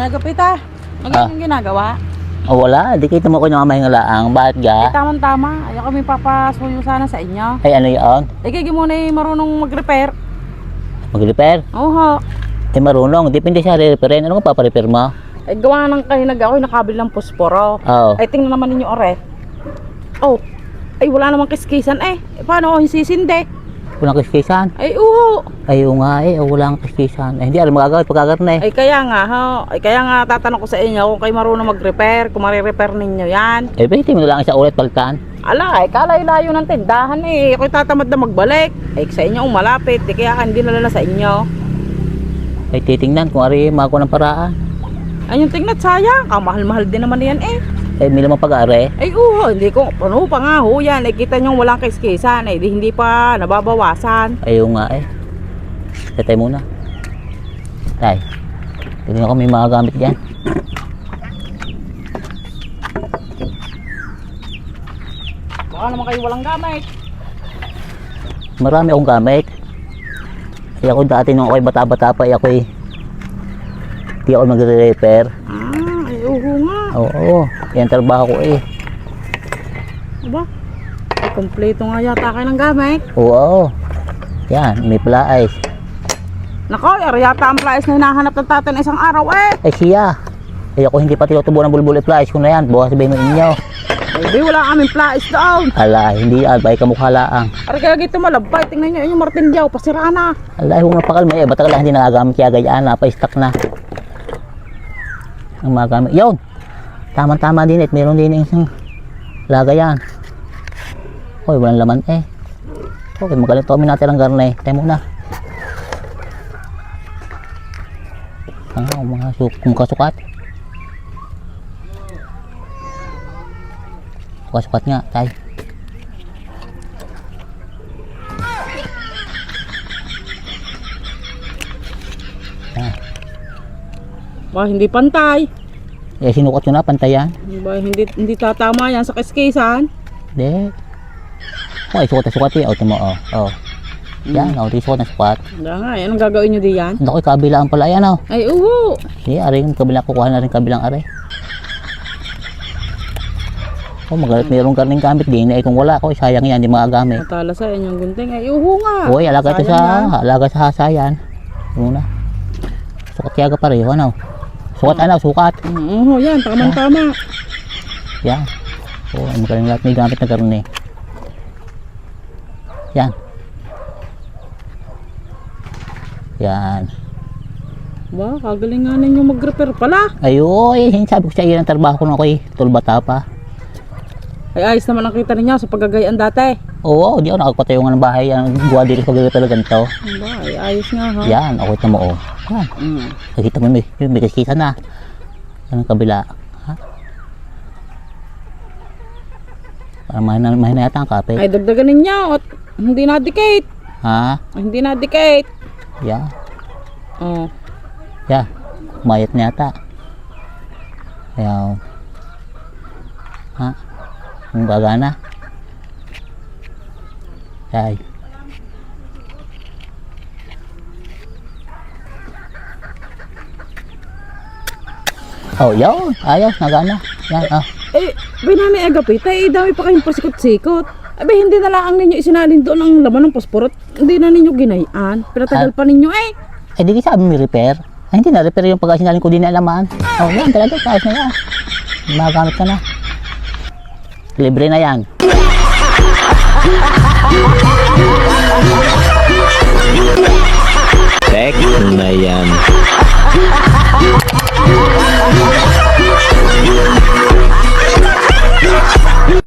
Ay, Gapita. Ano yung ginagawa? O wala, di kita mo ko yung mahinga laang. Bakit ga? Ay, tamang-tama. Ayaw kami papasuyo sana sa inyo. Ay ano yun? Ay, kaya mo na marunong mag-repair. Mag-repair? Oo. Ay marunong, depende siya re-repairin. Ano nga paparepair mo? Ay, gawa ng kahinag ako, nakabil ng posporo. Oo. Ay, tingnan naman ninyo, ore. Oh, ay, wala namang kiskisan eh. Paano ako sisindi? Walang kiskisan? Ay, oo. Ay oo nga eh, walang kiskisan. Ay hindi alam magagawin pagkagar na eh. Ay, kaya nga, ho. Ay, kaya nga tatanong ko sa inyo kung kayo marunong mag-repair, kung marirepair ninyo yan. Eh pwede mo na lang isa ulit palitan. Ala, ay, kalay-layo ng tindahan eh. Ako'y tatamad na magbalik. Ay, sa inyo ang malapit. Di kaya hindi nalala sa inyo. Ay titingnan kung ari mako ng paraan. Ay, yung tingnan, sayang. Mahal-mahal din naman yan eh. Eh may lamang pag-ari. Ay, oo, hindi ko, ano pa nga ho yan. Ay, kita nyo walang kiskisan. Ay, hindi pa nababawasan. Ay oo nga eh. Tatay muna. Tay. Tingnan ko may mga gamit dyan. Baka naman kayo walang gamit. Marami akong gamit. Ay ako dati nung ako'y bata-bata pa, ay ako'y di ako magre-repair. Ay, oo nga. Oo, yan trabaho ko eh. Diba? Ay, kompleto nga yata kayo ng gamit. Oo. Yan, may pla-ice. Nako, yata ang price na hinahanap ng tatay na isang araw eh. Ay siya. Ay ako hindi pa tinutubo ng bulbul flies ko na yan. Bukas sabihin mo inyo. Ay, di wala kaming price down. Ala, hindi albay kamukha laang. Ari kaya gito malabay. Tingnan nyo yung martilyaw, pasira na. Ala, huwag napakalma eh. Ba't hindi nagagamit kaya gayaan na. Pa-stock na. Ang mga gamit. Yun! Tama-tama din eh. Meron din isang lagayan. Hoy, walang laman eh. Okay, magaling to kami natin ang garne. Tayo muna. Ang mga kasukat. Kasukat nga, tayo. Ba, hindi pantay. Eh, sinukat ko na, pantayan. Ba, hindi tatama yan sa kiskisan. Hindi. Okay, sukat na sukat eh. O, timo, o. Yan, o, di sukat na sukat. Hindi nga, yan ang gagawin nyo diyan. Naku, kabilaan pala yan, o. Ay, uho. Sige, aring kabilang, kukuha na rin kabilang are. O, magalit mayroong karning gamit din. Eh, kung wala ko, sayang yan, di magagamit. Matala sa inyong gunting. Ay, uho nga. Uy, alaga ito sa hasayan. Muna. Sukat kaya ka pareho, ano? Sukat, ano, sukat. Oo, yan, tamang-tama. Yan. O, magaling lahat may gamit na karne. Yan. Yan. Ba, kagaling nga ninyo mag-repair pala. Ayoy, sabi ko sa iyo ng trabaho ko na ako eh. Tulbata pa. Ay, ayos naman ang kita ninyo sa paggagayaan dati. Oo, di ako nakakatayo ng bahay. Ang guwa dito sa gagawin talaga nito. Ba, ay, ayos nga ha. Yan, ako ito mo oh. Yan. Nakita mo may kiskisa na. Yan ang kabila. Ha? Parang mahina yata ang kape. Ay, dagdagan ninyo at hindi na-dicate. Ha? Ay, hindi na-dicate. Yan. Oh. Yan. Mayat na yata. Ayaw. Ha? Ang gagana. Ay. Oh, yun. Ayaw. Nagana. Yan. Oh. Eh, binani agapit. Ay, dami pa kayong pasikot-sikot. Abi, hindi na lang ninyo isinalin doon ang laman ng pasporot. Hindi na ninyo ginayaan. Pinatagal pa ninyo eh. Eh, di sabi may repair. Ay, hindi na repair yung pagkasinalin ko din na alaman. Oh, yan. Talaga. Ayos na yan. Magamit ka na. Libre na yan.